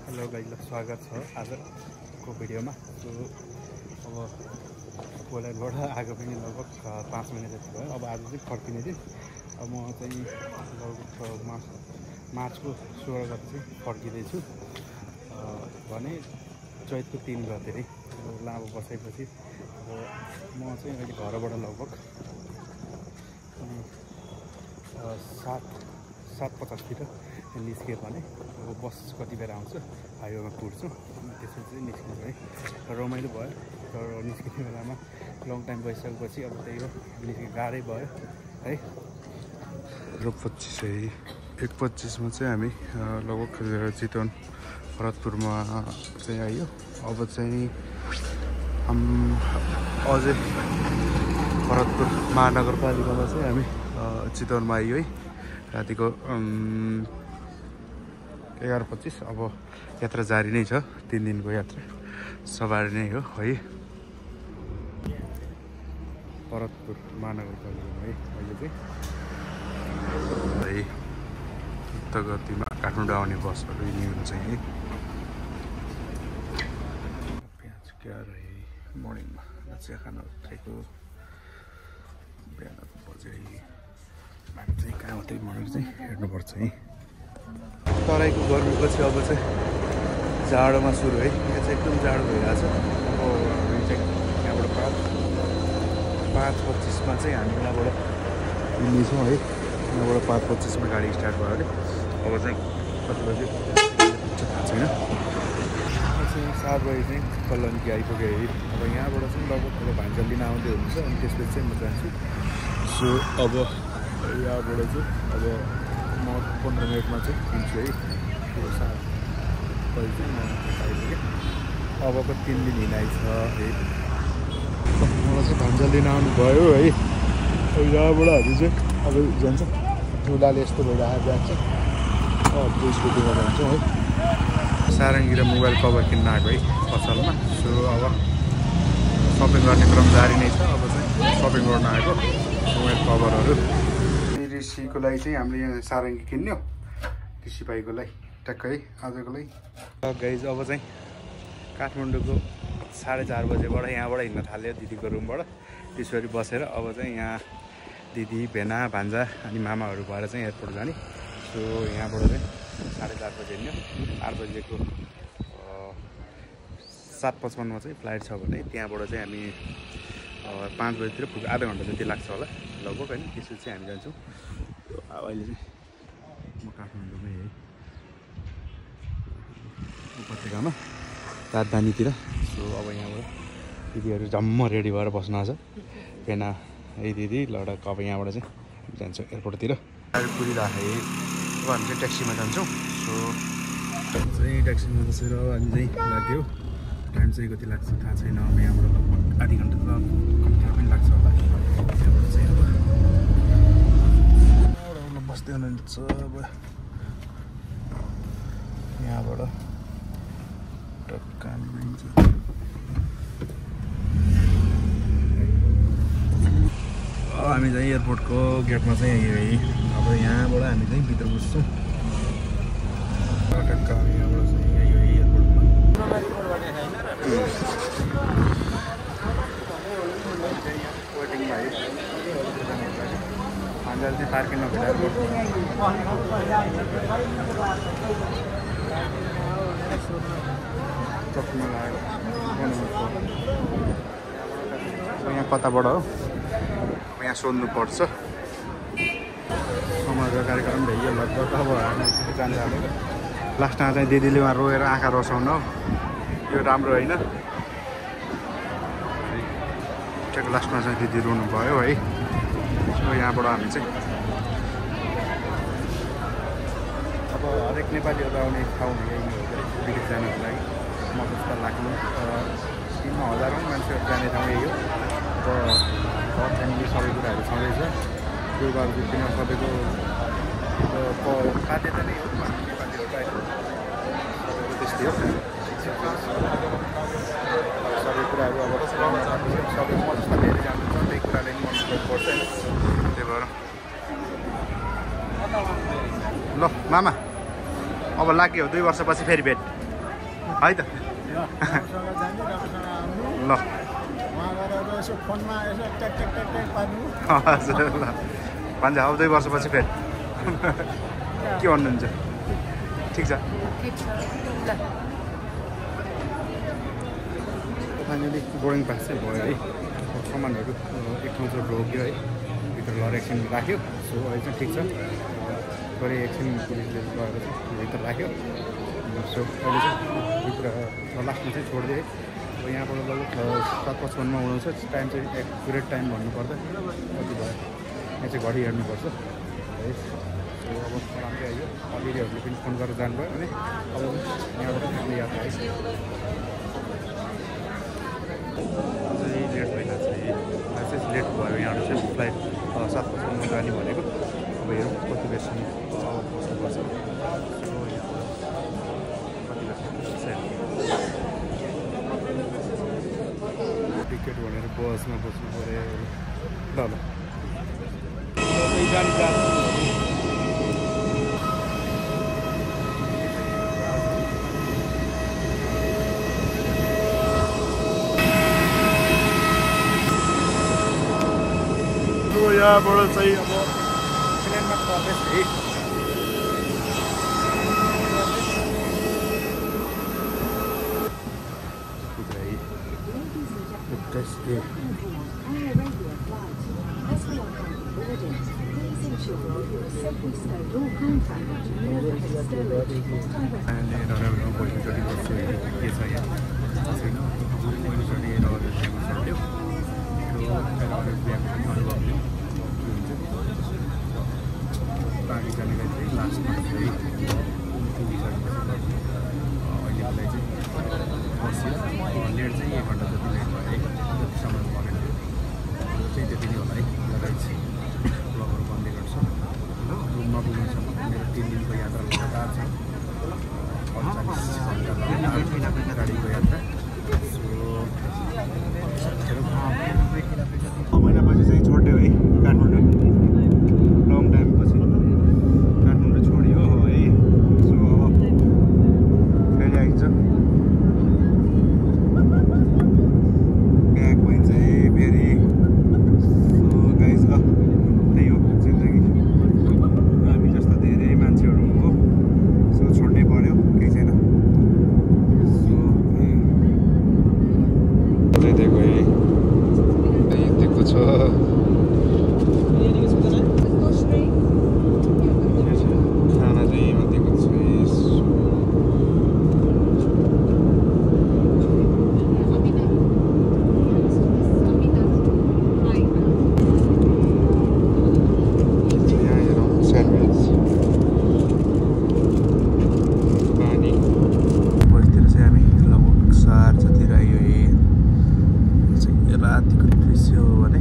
Hello guys, स्वागत छ आजको भिडियोमा। सो अब पोल्यान्डबाट आएको पनि लगभग 5 महिना जति भयो। अब आज चाहिँ फर्किने दिन। अब म चाहिँ लगभग मार्चको 16 गते चाहिँ फर्किँदैछु भने चैतको 3 गते है। लामो बसाइपछि अब म चाहिँ अहिले घरबाट लगभग 7:50तिर निस्कियो भने अब बस कति बेला आउँछ हाइवेमा पुग्छु। त्यसपछि चाहिँ निस्किनु है, रमाइलो भयो। तर निस्किने बेलामा लङ टाइम भइसकेपछि अब त्यही हो, निस्किनु गाह्रै भयो है। 25 है, 1:25मा चाहिँ हामी लगभग चितवन भरतपुरमा चाहिँ आयो। अब चाहिँ अझै भरतपुर महानगरपालिकामा चाहिँ हामी चितवनमा आयो है। रातिको 11:25। अब यात्रा जारी नै छ, 3 दिनको यात्रा सवारी नै हो है। भरतपुर महानगरपालिकामा है अहिले चाहिँ है द्रुत गतिमा काठमाडौँ आउने बसहरू यिनी हुन्छ है। प्याज क्या रहे मर्निङमा चिया खान उठेको बिहानको बजे हामी चाहिँ कहाँ मात्रै भनेर चाहिँ हेर्नुपर्छ है। तराईको गर्मीपछि अब चाहिँ जाडोमा सुरु है। यहाँ चाहिँ एकदम जाडो भइरहेछ। अब हामी चाहिँ यहाँबाट 5:25मा चाहिँ हामी यहाँबाट हिँड्नेछौँ है। यहाँबाट 5:25मा गाडी स्टार्ट भयो अरे। अब चाहिँ कति बजी थाहा छैन। चाहिँ 7 बजी चाहिँ कल्लनकी आइपुग्यो है। अब यहाँबाट चाहिँ लगभग अब भान्जल लिन आउँदै हुन्छ। अनि त्यसपछि चाहिँ म जान्छु। सो अब यहाँबाट चाहिँ अब म 15 मिनटमा चाहिँ हिँड्छु है। त्यो 7 बजी चाहिँ म आइपुगेँ। अबको 3 दिन हिँडाइ छ है। मलाई चाहिँ भान्जल लिन आउनु भयो है। यहाँबाट हामी चाहिँ अब जान्छ झुलाले यस्तो भइरहेको जान्छ। त्यो स्कुटीमा जान्छौँ है। सारङ्गी र मोबाइल कभर किन्न आएको है पसलमा। सो अब सपिङ गर्ने क्रम जारी नै छ। अब चाहिँ सपिङ गर्न आएको मोबाइल कभरहरू। ऋषिको लागि चाहिँ हामीले यहाँ सारङ्गी किन्यो, ऋषि भाइको लागि ट्याक्कै है आजको लागि। गाइज अब चाहिँ काठमाडौँको 4:30 बजेबाट यहाँबाट हिँड्न थाल्यो दिदीको रुमबाट। त्यसरी बसेर अब चाहिँ यहाँ दिदी भेना भान्जा अनि मामाहरू भएर चाहिँ एयरपोर्ट जाने। सो यहाँबाट चाहिँ 4:30 बजे हिँड्यो। 8 बजेको 7:55मा चाहिँ फ्लाइट छ भने त्यहाँबाट चाहिँ हामी 5 बजीतिर पुग्यो। आधा घन्टा जति लाग्छ होला लगभग होइन। त्यसपछि चाहिँ हामी जान्छौँ। अहिले चाहिँ म काठमाडौँमै है उपत्यकामा राजधानीतिर। सो अब यहाँबाट दिदीहरू जम्म रेडी भएर बस्नु आएको छ। पेना है दिदी लडक। अब यहाँबाट चाहिँ जान्छौँ एयरपोर्टतिर। गाडी पुगिरहेको है। अब हामी चाहिँ ट्याक्सीमा जान्छौँ। सो चाहिँ ट्याक्सीमा बसेर हामी चाहिँ लाग्यो। टाइम चाहिँ कति लाग्छ थाहा छैन। अब यहाँबाट लगभग आधी घन्टा त कम्तीमा पनि लाग्छ होला। त्यहाँबाट चाहिँ अब बस्दै हुनुहुन्छ। अब यहाँबाट टक्का हामी चाहिँ एयरपोर्टको गेटमा चाहिँ आयो है। अब यहाँबाट हामी चाहिँ भित्र घुस्छौँ। टक्का यहाँबाट चाहिँ आयो एयरपोर्टमा। वेटिङमा है भान्जाल चाहिँ पार्किङमा भेटाएको चक्कुमा लागेको यहाँ कताबाट हो यहाँ सोध्नुपर्छ। समाजको कार्यक्रम भइयो लगभग। अब हामी जान थालेको लास्टमा चाहिँ दिदीले उहाँ रोएर आँखा रसाउनु हो, यो राम्रो होइन। ठिक लास्टमा चाहिँ दिदी रुनु भयो है। सो यहाँबाट हामी चाहिँ अब हरेक नेपालीहरू आउने ठाउँ यही हो विदेश जानको लागि। मजस्ता लाग्नु 3,000 मान्छेहरू जाने ठाउँ यही हो। अब घर फ्यामिली सबै कुराहरू छँदैछ। त्यो बावजुदमा सबैको बाध्यता नै हो नेपालीहरूलाई। त्यस्तै हो सबै कुराहरू। अब सबै मजस्ता लिएर जानुहुन्छ त्यही कुराले मन पर्छ होइन। त्यही भएर ल मामा अब लाग्यो 2 वर्षपछि फेरि भेट। है त ल हजुर ल भन्छ अब 2 वर्षपछि फेरि के भन्नुहुन्छ ठिक छ फाइनली बोर्डिङ पास चाहिँ भयो है सामानहरू एक ठाउँ चाहिँ रोक्यो है भित्र लगेर एकछिन राख्यो सो अहिले चाहिँ ठिक छ गरी एकछिन पुलिसले लगेर चाहिँ भित्र राख्यो सो अहिले चाहिँ भित्र लास्टमा चाहिँ छोडिदियो है अब यहाँबाट लगभग 7:55 उडाउँछ टाइम चाहिँ एक्युरेट टाइम भन्नुपर्दा कति भयो यहाँ चाहिँ घडी हेर्नुपर्छ है सो अब राम्रै आयो अलिअलिहरूले पनि फोन गरेर जानुभयो अनि अब यहाँबाट आफ्नो यात्रा है अझै लेट भइरहेको छ चाहिँ लेट भयो यहाँबाट चाहिँ फ्लाइट 7:55 जाने भनेको अब हेरौँ कति बेरसम्म बस्नुपर्छ सो कति बेरसम्म टिकट भनेर बसमा बस्नु पऱ्यो ल ल यहाँबाट चाहिँ अब प्लेनमा प्रवेश है पहिलोचोटि बस्छु के छ यहाँ छैन पहिलोचोटि अनुभव लियो पानी जानेको चाहिँ लास्टमा चाहिँ अहिलेलाई चाहिँ बस्यो लेट चाहिँ 1 घन्टा जति लेट भयो है जतिसम्म परेन चाहिँ त्यति नै होला है लगाइ चाहिँ ब्लगहरू भन्दै गर्छु रुम नपुग्नेसम्म मेरो 3 दिनको यात्रा लगातार छ 45 घन्टा गाडीको यात्रा महिनापछि चाहिँ छोड्यो है काठमाडौँ लङ टाइमपछि काठमाडौँ छोड्यो है सो अब फेरि आइन्छ ब्याक भयो चाहिँ फेरि सो गाइज ल त्यही हो जिन्दगी हामी जस्ता धेरै मान्छेहरू हो सो छोड्नै पर्यो केही छैन सो दिएको है दिएको छ खाना चाहिँ दिएको छ यहाँ हेरौँ स्यान्डविच पानी बसतिर चाहिँ हामी लगभग 4 जति आयो है रातिको दृश्य हो भने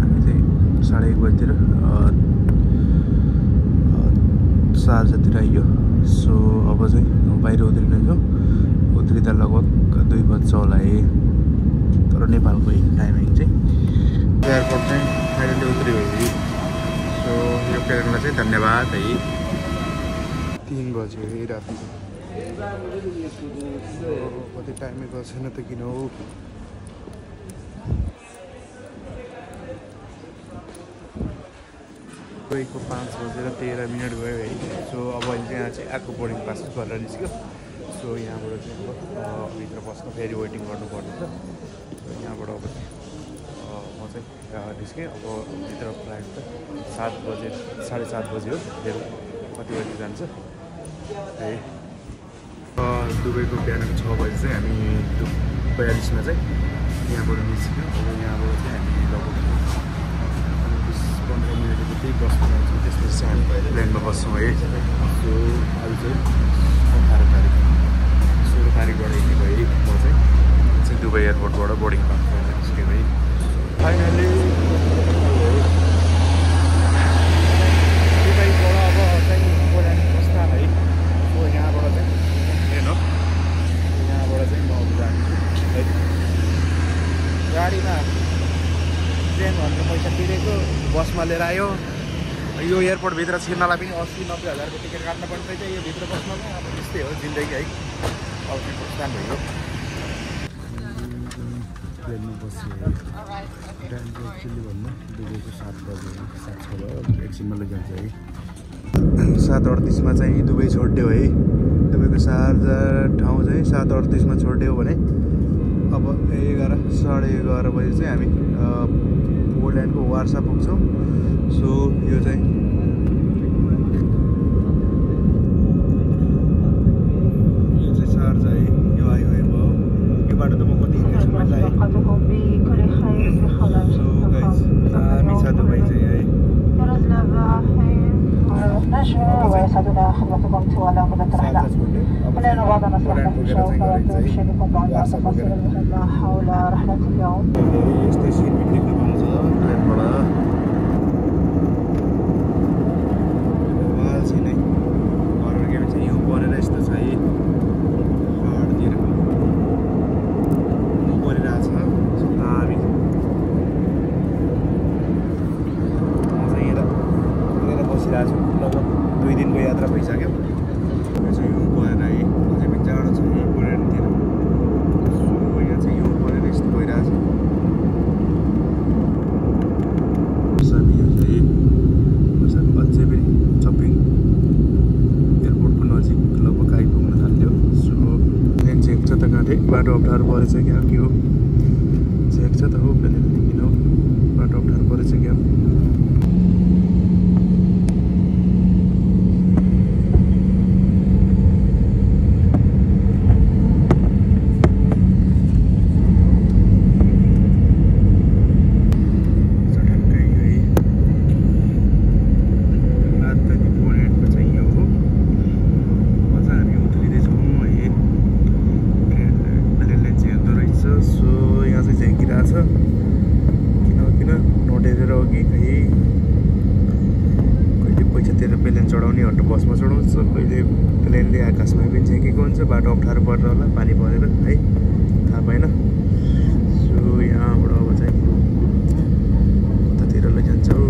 हामी चाहिँ 1:30 बजीतिर 4 जतिर आइयो सो अब चाहिँ बाहिर उत्रिनेछौँ उत्रिँदा लगभग 2 बज्छ होला है तर नेपालको टाइमिङ चाहिँ एयरपोर्ट चाहिँ फाइनली उत्रियो है सो यो प्लेनलाई चाहिँ धन्यवाद है 3 बज्यो है राति कति टाइमै गएको छैन त किन हो गएको 5:13 गयो है सो अब अहिले यहाँ चाहिँ आएको बोर्डिङ पास गरेर निस्क्यो सो यहाँबाट चाहिँ अब भित्र बस्नु फेरि वेटिङ गर्नुपर्ने छ यहाँबाट अब म चाहिँ निस्केँ अब भित्र फ्लाइट त 7 बजे 7:30 बजी हो फेरि कति बजी जान्छ है दुबईको बिहानको 6 बजी चाहिँ हामी 42मा चाहिँ यहाँबाट निस्क्यौँ अब यहाँबाट चाहिँ हामी लगभग 15 मिनट त्यही बस्नु जान्छौँ त्यसपछि चाहिँ हामी प्लेनमा बस्छौँ है सो अहिले चाहिँ 18 तारिक 16 तारिकबाट हिँडेको है म चाहिँ दुबई एयरपोर्टबाट बोर्डिङ पास गरेर निस्केको है फाइनली दुबईबाट अब चाहिँ बोर्डिङ बस्दा है सो यहाँबाट चाहिँ ट्रेन हो यहाँबाट चाहिँ म जान्छु है गाडीमा ट्रेन भन्ने पैसा तिरेको बसमा लिएर आयो यो एयरपोर्टभित्र छिर्नलाई पनि 80-90 हजारको टिकट काट्न पर्ने रहेछ यो भित्र बस्न पनि अब त्यस्तै हो जिन्दगी है अब चाहिँ स्ट्यान्ड भयो प्लेनमा बस्यो टाइम चाहिँ एक्चुअली भन्दा दुबईको 7 बजे 7 छ भयो एकछिनमा लैजान्छ है 7:38 चाहिँ दुबई छोड्यो है दुबईको शारजा ठाउँ चाहिँ 7:38 छोड्यो भने अब 11:30 बजे चाहिँ हामी पोल्यान्डको वार्सा पुग्छौँ सो यो चाहिँ शारजा है यो हाइवे भयो यो बाटो त म कति हिँडेको छु सो गाइस हामी छ दुबई चाहिँ है ويسعدنا خدمتكم طوال مدة الرحلة. ولأن بعضنا سيحدث سوف تشارككم بعض التفاصيل المهمة حول رحلة اليوم. लगभग 2 दिनको यात्रा भइसक्यो यो चाहिँ यो गएर है अझै पनि जाडो छ यो पोल्यान्डतिर सो यहाँ चाहिँ यो परेर यस्तो भइरहेछ हामी यो चाहिँ अझै पनि चपिङ एयरपोर्टको नजिक लगभग आइपुग्न थाल्यो सो यहाँ चेक छ त काँटे बाटो अप्ठ्यारो परेछ क्या के हो चेक छ त हो किन हो बाटो अप्ठ्यारो परेछ क्या चढाउनेहरू बसमा चढाउँछ कहिले प्लेनले आकाशमा पनि झेकेको हुन्छ बाटो अप्ठ्यारो परेर होला पानी परेर है थाहा पाएन सो यहाँबाट अब चाहिँ कतातिर लैजान्छ हो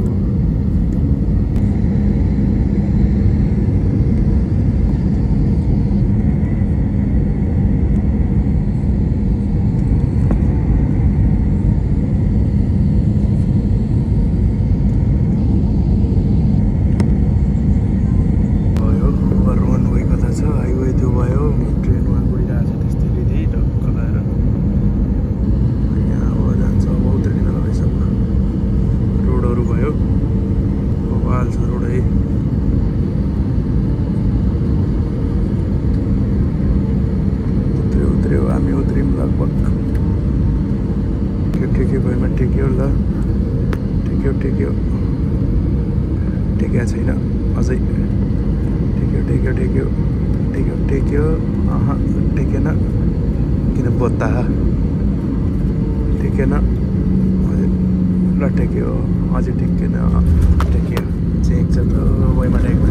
टेक्या छैन अझै टेक्यो टेकेन किन बत्ता टेकेन ल टेक्यो अझै टेकेन टेक्यो चेक छ त वहीमा टेक्न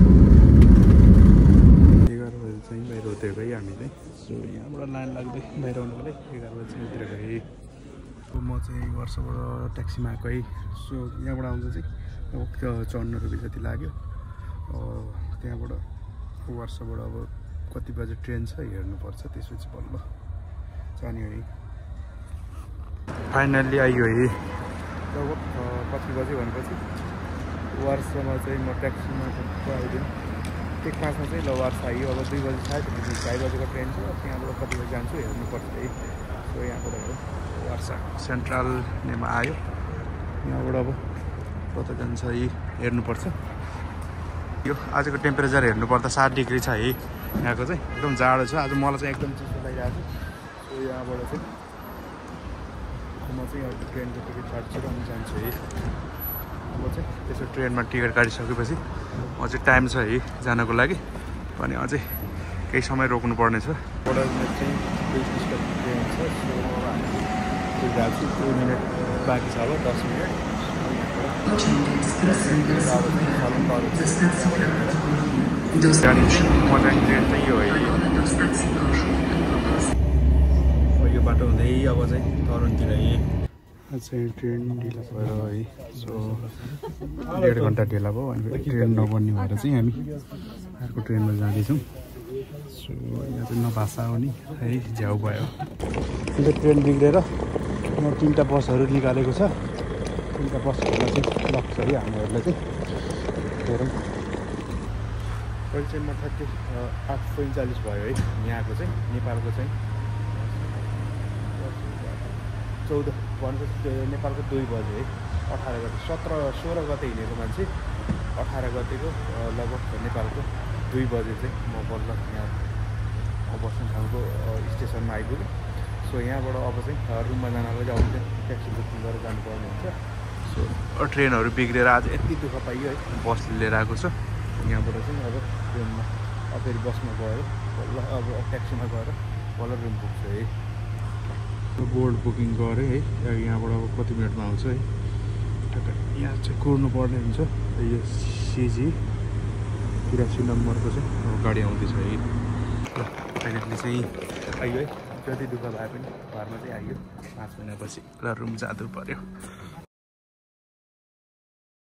11 बजे चाहिँ बाहिर उतरेको है हामी चाहिँ सो यहाँबाट लाइन लाग्दै बाहिर आउनुको लागि 11 बजे चाहिँ उतरेको है म चाहिँ वर्षबाट ट्याक्सीमा आएको है सो यहाँबाट आउँदा चाहिँ अब 54 रुपियाँ जति लाग्यो त्यहाँबाट वर्षबाट अब कति बजे ट्रेन छ हेर्नुपर्छ त्यसपछि बल्ल जाने है फाइनल्ली आइयो है लगभग कति बजे भनेपछि वर्षमा चाहिँ म ट्याक्सीमा आइदिएँ 1:05 चाहिँ ल वर्ष आइयो अब 2 बजे सायद 2:30 बजेको ट्रेन छ त्यहाँबाट कति बजी जान्छु हेर्नुपर्छ है सो यहाँबाट वर्ष सेन्ट्रल नेमा आयो यहाँबाट अब कता जान्छ है हेर्नुपर्छ यो आजको टेम्परेचर हेर्नुपर्दा 7 डिग्री छ है यहाँको चाहिँ एकदम जाडो छ आज मलाई चाहिँ एकदम चिसो लागिरहेको छ सो यहाँबाट चाहिँ म चाहिँ अब ट्रेनको टिकट काट्छु र म जान्छु है अब चाहिँ त्यसो ट्रेनमा टिकट काटिसकेपछि अझै टाइम छ है जानको लागि अनि अझै केही समय रोक्नु पर्ने छ चाहिँ ट्रेन छ सो अब हामी जान्छु 2 मिनट बाँकी छ अब 10 मिनट म चाहिँ ट्रेन चाहिँ यो है यो बाटो हुँदै अब चाहिँ तरुणतिर है चाहिँ ट्रेन ढिला भएर है सो 1.5 घन्टा ढिला भयो अनि ट्रेन नबन्ने भएर चाहिँ हामी अर्को ट्रेनमा जाँदैछौँ सो यहाँ चाहिँ नभाषा हो नि है झ्याउ भयो यो ट्रेन बिग्रेर यहाँ 3टा बसहरू निकालेको छ 3टा बसहरूलाई चाहिँ लग्छ है हामीहरूलाई चाहिँ हेरौँ अहिले चाहिँ म ठ्याक्कै 8:45 भयो है यहाँको चाहिँ नेपालको चाहिँ 14 भनेपछि नेपालको 2 बजे है 18 गते 16 गते हिँडेको मान्छे 18 गतेको लगभग नेपालको 2 बजे चाहिँ म बल्ल यहाँ बस्ने ठाउँको स्टेसनमा आइपुगेँ सो यहाँबाट अब चाहिँ रुममा जानको चाहिँ अब चाहिँ ट्याक्सी बुकिङ गरेर जानुपर्ने हुन्छ सो ट्रेनहरू बिग्रेर आज यति दुःख पाइयो है बसले लिएर आएको छ यहाँबाट चाहिँ अब ट्रेनमा अब फेरि बसमा गएर बल्ल अब ट्याक्सीमा गएर बल्ल रुम पुग्छ है बोर्ड बुकिङ गरेँ है यहाँबाट अब कति मिनटमा आउँछ है यहाँ चाहिँ कुर्नु पर्ने हुन्छ यो CG 83 नम्बरको चाहिँ गाडी आउँदैछ है फाइनली चाहिँ आइयो है जति दुःख भए पनि घरमा चाहिँ आइयो 5 महिनापछि र रुम जानु पर्यो